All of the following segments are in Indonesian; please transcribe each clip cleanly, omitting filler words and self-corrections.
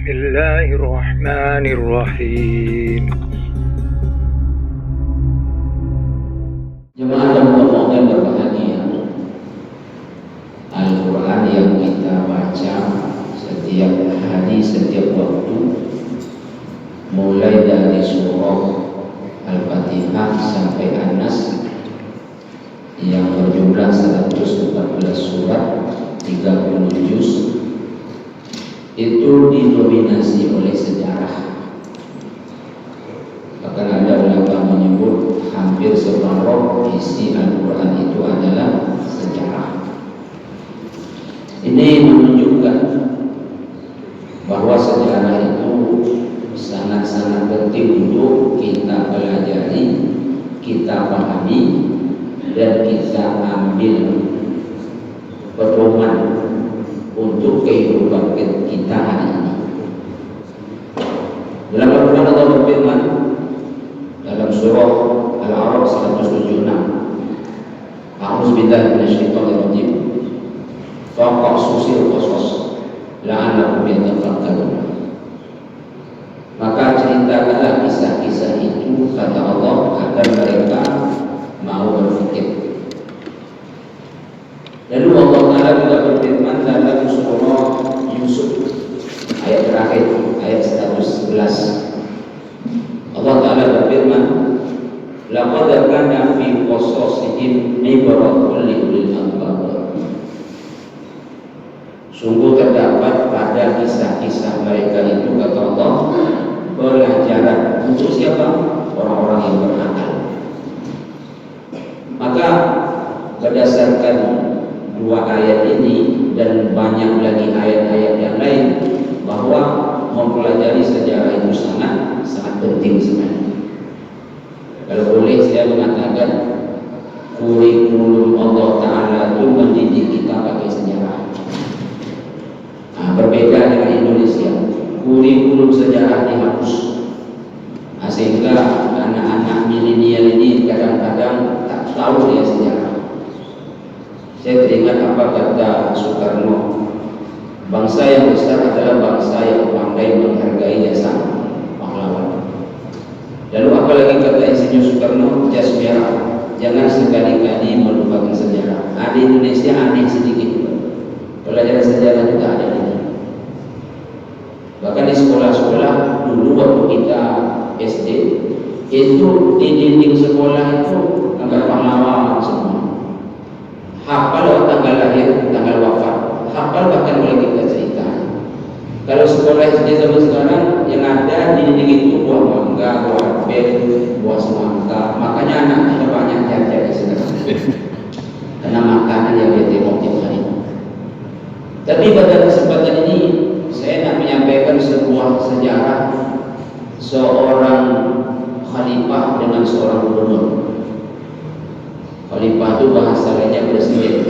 Bismillahirrahmanirrahim. Jemaah dan pemohon yang berbahagia, Al-Quran yang kita baca setiap hari, setiap waktu, mulai dari surah Al-Fatihah sampai An-Nas yang berjumlah 114 surat, 30 juz, itu didominasi oleh sejarah. Bahkan ada ulama menyebut hampir separuh isi Al-Quran itu adalah sejarah. Ini menunjukkan bahwa sejarah itu sangat-sangat penting untuk kita pelajari, kita pahami, dan kita ambil pedoman untuk kehidupan kita hari ini. Dalam Al-Quran Allah berfirman dalam surah Al-A'raf 176, A'udzubillahi minasyaitonir rajim, faqasusil qasas la'allakum yatafakkarun. Maka ceritakanlah kisah-kisah itu, kata Allah, agar mereka mau berpikir. Lalu Allah Ta'ala juga berfirman dalam surah Yusuf ayat terakhir, ayat 111. Allah Ta'ala berfirman, laqad kana fi qasasihim ibratun li ulil albab. Sungguh terdapat pada kisah-kisah mereka itu, kata Allah, pelajaran untuk siapa? Orang-orang yang berakal. Maka berdasarkan dua ayat ini dan banyak lagi ayat-ayat yang lain, bahwa mempelajari sejarah itu sangat penting sebenarnya. Kalau boleh saya mengatakan, kurikulum Allah Ta'ala itu mendidik kita pakai sejarah. Berbeda dengan Indonesia, kurikulum sejarah dihapus, sehingga anak-anak milenial ini kadang-kadang tak tahu dia sejarah. Saya teringat apa kata Soekarno, bangsa yang besar adalah bangsa yang pandai menghargai jasa pahlawan. Lalu apalagi kata Insinyur Soekarno, jas merah, jangan sekali-kali melupakan sejarah. Di Indonesia aneh sedikit, pelajaran sejarah juga ada ini. Bahkan di sekolah-sekolah dulu waktu kita SD, itu di dinding sekolah itu tanggal pahlawan semua. Hafal tanggal lahir, tanggal wafat, hafal bahkan boleh kita cerita. Kalau sekolah SD zaman sekarang yang ada di dinding itu buah mangga, buah apel, buah semangka. Makanya anak kita banyak jajan di sana karena makanan yang dia tengok tiap hari. Tapi pada kesempatan ini saya nak menyampaikan sebuah sejarah seorang khalifah dengan seorang gubernur. Khalifah itu bahasa lainnya presiden,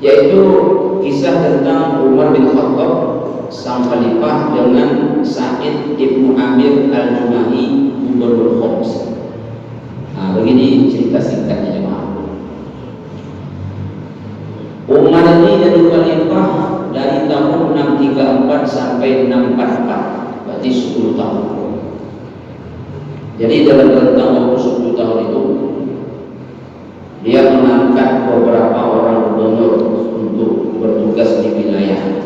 yaitu kisah tentang Umar bin Khattab sang khalifah dengan Sa'id ibnu Amir al-Jumahi gubernur Homs. Begini cerita singkatnya jemaah. Umar ini jadi khalifah dari tahun 634 sampai 644, berarti 10 tahun. Jadi dalam rentang waktu 10 tahun itu dia mengangkat beberapa orang gubernur untuk bertugas di wilayah.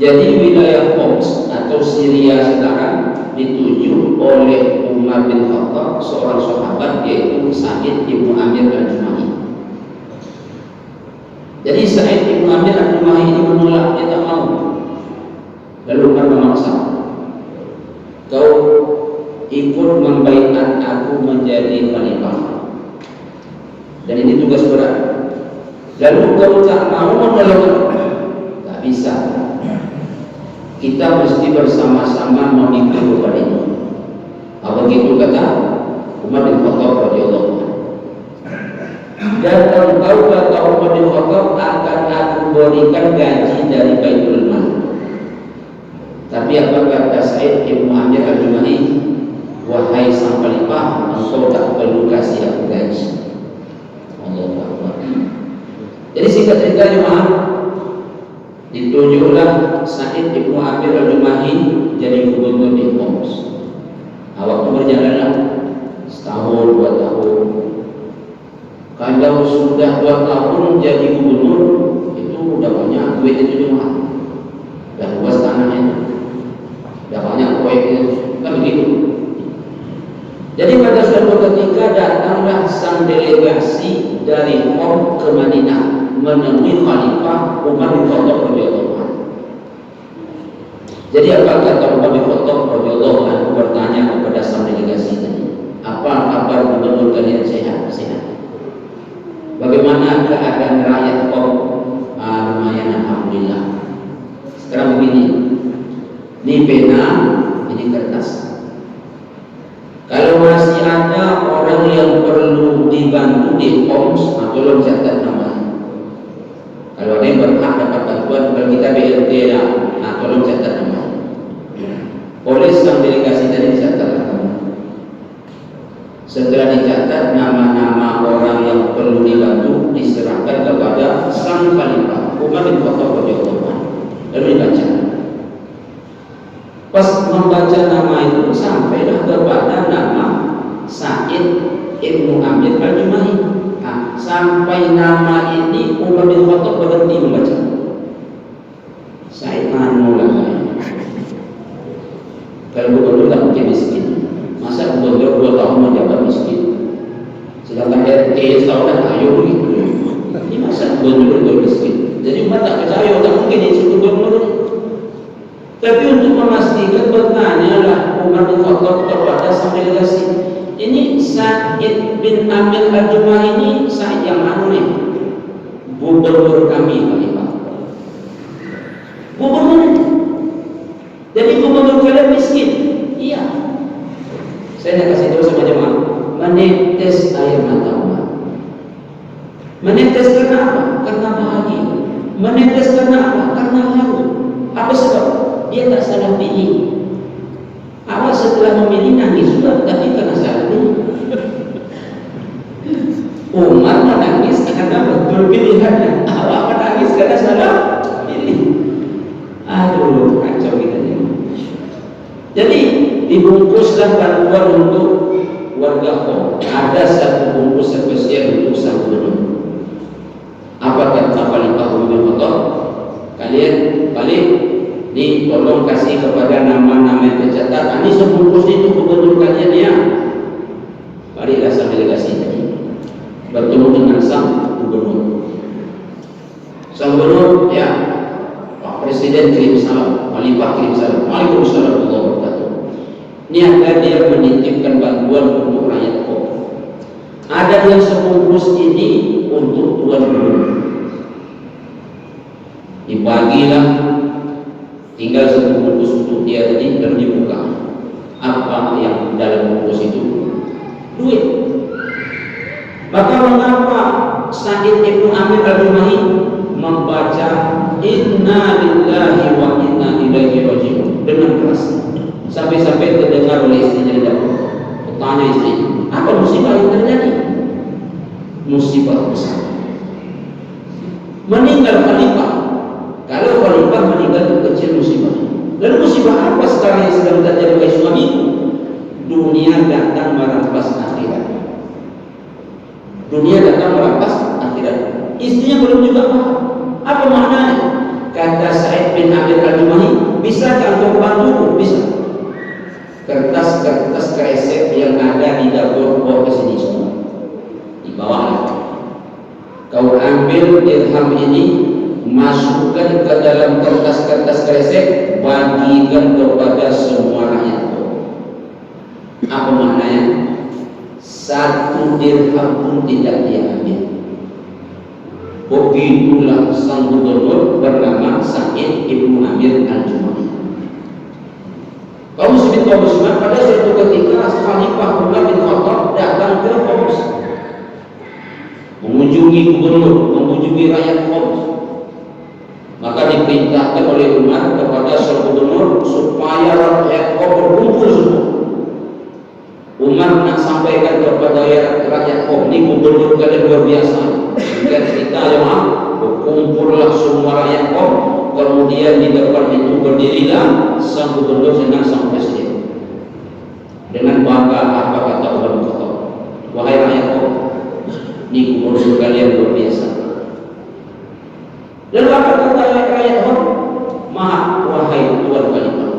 Jadi wilayah Homs atau Syria sekarang dituju oleh Umar bin Khattab, seorang sahabat, yaitu Sa'id ibnu Amir al-Jumahi. Jadi Sa'id ibnu Amir al-Jumahi ini menolak, dia tak mau. Lalu Umar memaksa, kau ikut membaiat aku menjadi khalifah, dan ini tugas berat. Lalu kau tak mau menolong, tak bisa. Kita mesti bersama-sama memikul beban ini. Begitu kata Umar bin Khattab radhiyallahu anhu. Dan engkau, kata Umar bin Khattab, akan aku berikan gaji dari Baitul Mal. Tapi apa kata Sa'id ibnu Amir al-Jumahi? Wahai sang khalifah, engkau tak perlu kasih aku gaji. Allahu Akbar. Jadi singkat cerita jemaah, di Ditunjuklah Sa'id Ibnu Amir Al-Jumahi jadi gubernur di Homs. Waktu berjalanlah setahun, 2 tahun. Kalau sudah 2 tahun jadi gubernur, itu udah banyak duit itu cuma, udah luas tanahnya, udah banyak proyeknya, kan begitu. Jadi pada suatu ketika datanglah sang delegasi dari Homs ke Madinah menemui Khalifah Umar bin Khattab radhiyallahu anhu. Jadi apa kata Umar bin Khattab radhiyallahu anhu bertanya kepada sang delegasi tadi, apa kabar gubernur kalian, sehat? Bagaimana keadaan rakyat Qom? Lumayan, alhamdulillah. Sekarang begini, ini pena, ini kertas. Kalau masih ada orang yang perlu dibantu di Homs, tolong catat namanya. Kalau ada yang berhak dapat bantuan, kalau kita BLT lah, tolong catat namanya. Oleh sang delegasi tadi dicatat namanya. Setelah dicatat nama-nama orang yang perlu dibantu diserahkan kepada sang Khalifah Umar bin Khattab radhiyallahu anhu. Lalu dibaca. Pas membaca nama itu sampailah kepada nama Sa'id Ibnu Amir Al-Jumahi. Sampai nama ini Umar bin Khattab berhenti membaca. Sa'id manulah. Kalau gubernur tak mungkin miskin. Masa gubernur 2 tahun menjabat miskin, sedangkan RT setahun dah ayo begitu. Ini masa gubernur miskin. Jadi umat tak percaya, tak mungkin itu gubernur. Tapi untuk memastikan, bertanyalah Umar bin Khattab kepada sang delegasi, ini Sa'id bin Amir Al-Jumahi ini Sa'id yang mana nih? Gubernur kami, Khalifah. Gubernur. Jadi gubernur kalian miskin? Iya. Saya nak kasih tahu sama jemaah, menetes air mata Umar. Menetes karena apa? Karena bahagia. Menetes karena apa? Karena haru. Apa sebab? Dia tak salah pilih. Awak setelah memilih nangis juga, tapi karena salah pilih. Umar menangis karena betul pilihannya. Awak menangis karena salah pilih. Aduh, kacau kita ni. Jadi dibungkuslah bantuan untuk warga Qom. Ada satu bungkus spesial untuk sang gubernur. Apa kata Khalifah Umar bin Khattab? Kalian balik, ni tolong kasih kepada nama-nama yang tercatat. Ini sebungkus itu gubernur kalian ya. Baliklah sang delegasi tadi bertemu dengan sang gubernur. Sang gubernur, ya, Pak Presiden kirim salam, Khalifah kirim salam. Waalaikumsalam warahmatullahi wabarakatuh. Niatnya dia menitipkan bantuan untuk rakyat Qom. Ada yang sebungkus ini untuk tuan gubernur. Dibagilah, tinggal satu bungkus untuk dia tadi, dan dibuka. Apa yang dalam bungkus itu? Duit. Maka mengapa Sa'id Ibnu Amir Al-Jumahi membaca Inna lillahi wa inna ilaihi raji'un dengan keras, sampai-sampai terdengar oleh istrinya di dapur. Bertanya istri, apa musibah yang terjadi? Musibah besar. Meninggal Khalifah. Kalau Khalifah meninggal itu kecil musibah. Lalu musibah apa sekarang yang sedang terjadi oleh suamiku? Dunia datang merampas akhirat. Dunia datang merampas akhirat. Istrinya belum juga paham. Apa maknanya? Kata Sa'id bin Amir Al-Jumahi, bisakah engkau bantu? Bisa. Kertas-kertas kresek yang ada di dapur bawa ke sini semua, dibawa. Kau ambil dirham ini, masukkan ke dalam kertas-kertas kresek, bagikan kepada semua rakyat. Apa maknanya? 1 dirham pun tidak dia ambil. Begitulah sang gubernur bernama Sa'id Ibnu Amir Al-Jumahi. Kaum muslimin pada suatu ketika Khalifah Umar bin Khattab datang ke Homs, mengunjungi gubernur, mengunjungi rakyat Homs. Maka diperintahkan oleh Umar kepada sang gubernur supaya rakyat Homs berkumpul semua. Umar nak sampaikan kepada rakyat Homs, ini gubernur kalian luar biasa. Kita cerita jemaah, berkumpullah semua rakyat Homs kemudian di depan itu berdirilah sang gubernur dengan sang presiden. Dengan bangga apa kata Umar bin Khattab, wahai rakyatku, ini gubernur kalian luar biasa. Lalu apa kata rakyat Umar? Maaf wahai tuan khalifah,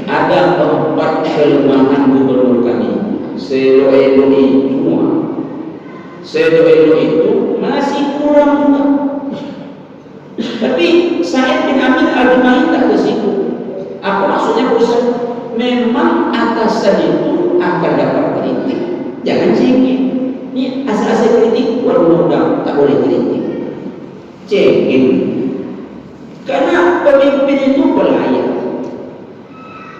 ada 4 kelemahan gubernur kami. Seelok-elok semua, seelok-elok itu masih kurang juga. Tapi Sa'id bin Amir Al-Jumahi tak ke situ. Apa maksudnya Ustaz? Memang atasan itu akan dapat kritik. Jangan cengeng. Ini asal-asal kritik, undang-undang tak boleh kritik. Cengeng. Karena pemimpin itu pelayan.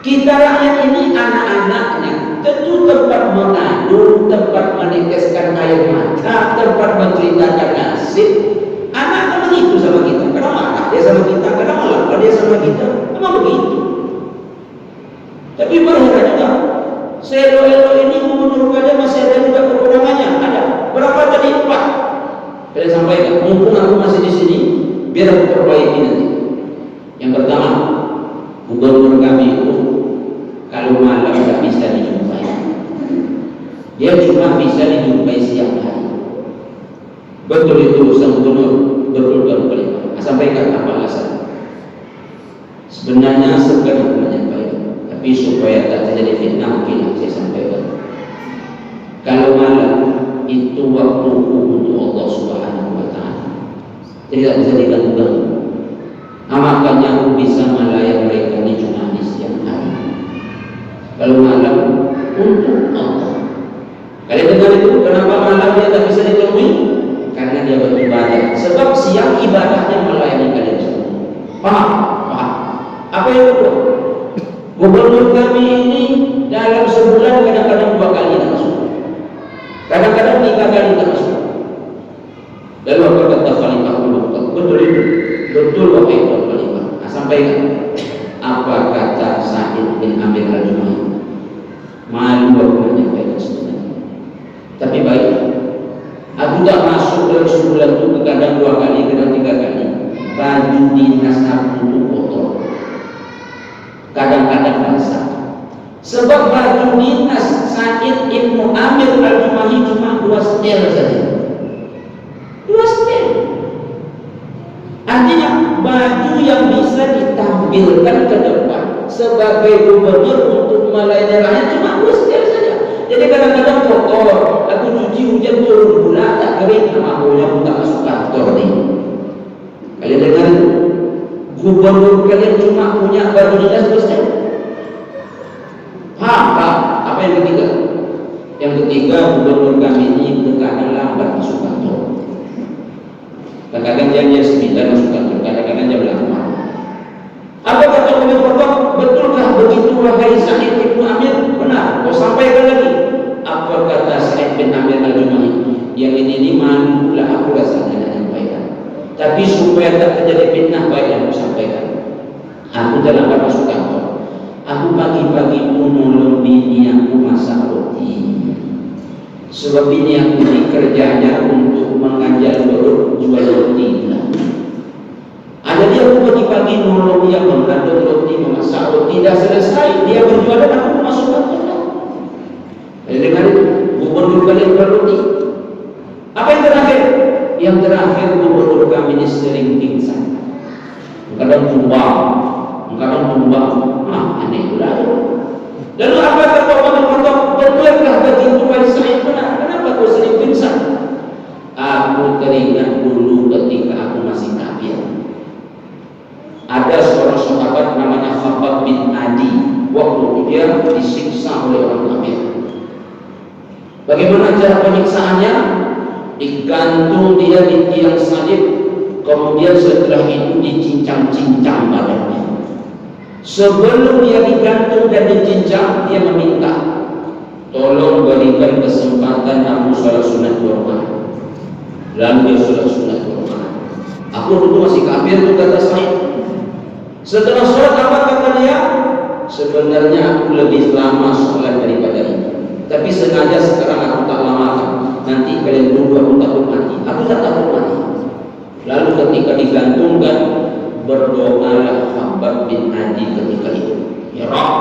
Kita rakyat ini anak-anaknya tentu tempat mengadu, tempat meneteskan air mata, tempat menceritakan nasib. Anak begitu sama kita, kadang marah dia sama kita, kadang malah dia sama kita, memang begitu. Tapi berheran juga, seelok-elok ini gubernur kalian masih ada juga kekurangannya. Ada berapa tadi? 4. Saya sampaikan, mumpung aku masih di sini, biar aku perbaiki nanti. Yang pertama, gubernur kami itu kalau malam tidak bisa dijumpai. Dia cuma bisa dijumpai siang hari. Betul itu urusan gubernur, betul Tuan Khalifah. Sampaikan apa alasan? Sebenarnya sekedar menyampaikan, tapi supaya tak terjadi fitnah mungkin saya sampaikan. Kalau malam itu waktu untuk Allah Subhanahu Wa Taala, tidak bisa diganggu-ganggu. Makanya aku bisa melayani mereka ini cuma di siang hari. Kalau malam untuk Allah. Kalian dengar itu kenapa malam dia tak bisa ditemui? Karena dia beribadah. Sebab siang ibadahnya melayani kalian semua. Paham? Paham. Apa yang kedua? Gubernur kami ini dalam sebulan kadang-kadang 2 kali tak masuk, kadang-kadang 3 kali tak masuk. Lalu apa kata Khalifah Umar? Betul itu, betul wahai Tuan Khalifah. Sampaikan apa kata Sa'id bin Amir Al-Jumahi. Malu aku menyampaikan sebenarnya, tapi baik. Aku tak masuk dalam sebulan itu kadang 2 kali, kadang 3 kali. Baju dinas aku itu kotor, kadang-kadang basah. Sebab baju dinas Sa'id bin Amir Al-Jumahi cuma 2 setel saja. 2 setel. Artinya baju yang bisa ditampilkan ke depan sebagai gubernur untuk melayani rakyat cuma 2 setel saja. Jadi kadang-kadang kotor, aku cuci hujan turun pula tak kering, nama baunya pun tak masuk kantor ni. Kalian dengar itu? Gubernur kalian cuma punya baju dinas 2 setel. Paham? Apa yang ketiga? Yang ketiga, gubernur kami ini terkadang lambat masuk kantor. Kadang-kadang jam 9 masuk kantor, kadang-kadang jam 8. Apa kata Umar bin Khattab? Betulkah begitu wahai Sa'id bin Amir? Benar. Kau sampaikan lagi. Apa kata Sa'id bin Amir Al-Jumahi? Yang ini malu pula aku rasanya nak sampaikan. Tapi supaya tak terjadi fitnah, baik yang aku sampaikan. Aku terlambat masuk kantor. Aku pagi-pagi pun nolong bini aku masak roti. Sebab bini aku ini kerjanya untuk mengajar perut jual roti. Ada dia aku pagi-pagi nolong dia mengaduk roti, memasak roti. Dah selesai dia berjualan, aku masuk kantor. Kalian dengar itu? Gubernur kalian jual roti. Apa yang terakhir? Yang terakhir, gubernur kami ini sering pingsan. Kadang tumbang, kadang tumbang. Aneh pula. Lalu apa kata Umar bin Khattab? Betulkah begitu wahai Sa'id? Benar. Kenapa kau sering pingsan? Aku teringat dulu ketika aku masih kafir. Ada seorang sahabat namanya Khabbab bin Adi. Waktu dia disiksa oleh orang kafir. Bagaimana cara penyiksaannya? Digantung dia di tiang salib, kemudian setelah itu dicincang-cincang badannya. Sebelum dia digantung dan dicincang, dia meminta, tolong berikan kesempatan aku sholat sunat Quran. Lalu dia sholat sunat Quran. Aku dulu masih kafir itu kata Sa'id. Setelah sholat apa kata dia? Sebenarnya aku lebih lama sholat daripada ini, tapi sengaja sekarang aku tak lamakan. Nanti kalian berdua aku takut mati. Aku tak takut mati. Lalu ketika digantungkan, berdoalah Khabbab bin Adi ketika itu, ya Rabb,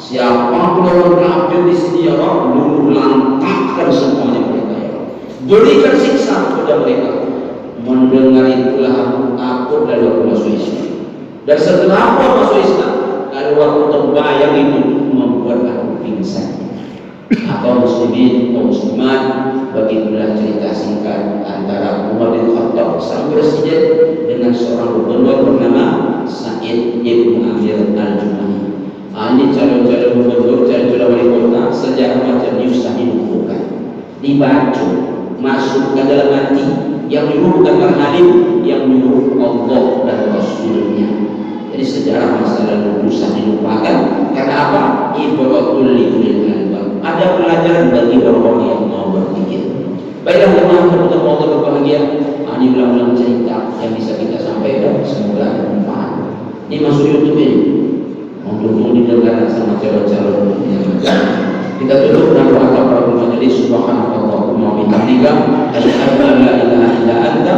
siapa pun kafir di sini ya Rabb, luluh lantakkan semuanya mereka ya Rabb, berikan siksa kepada mereka. Mendengar itulah aku lalu aku masuk Islam. Dan setelah aku masuk Islam, lalu aku terbayang itu membuat aku pingsan. Atau muslimin atau muslimat, begitulah cerita singkat antara Umar bin Khattab sang presiden dengan seorang gubernur bernama Sa'id ibn Amir al-Jumahi. Ini calon-calon gubernur, calon-calon wali kota sejarah macam ini usah dibukukan, dibaca, masuk ke dalam hati. Yang nyuruh bukan Bang Halim, yang nyuruh Allah dan Rasulnya. Jadi sejarah masa lalu usah dilupakan. Karena apa? Ibratul liulil albab. Ada pelajaran bagi orang-orang yang mau berpikir. Baiklah teman-teman, Allah berbahagia. Ini ulang-ulang cerita yang bisa kita sampaikan, semoga bermanfaat. Ini masuk YouTube ini. Untuk didengar sama calon-calon yang ada. Kita tutup dengan doa kepada majelis. Subhanallah wa bihamdika, asyhadu an la ilaha illa anta,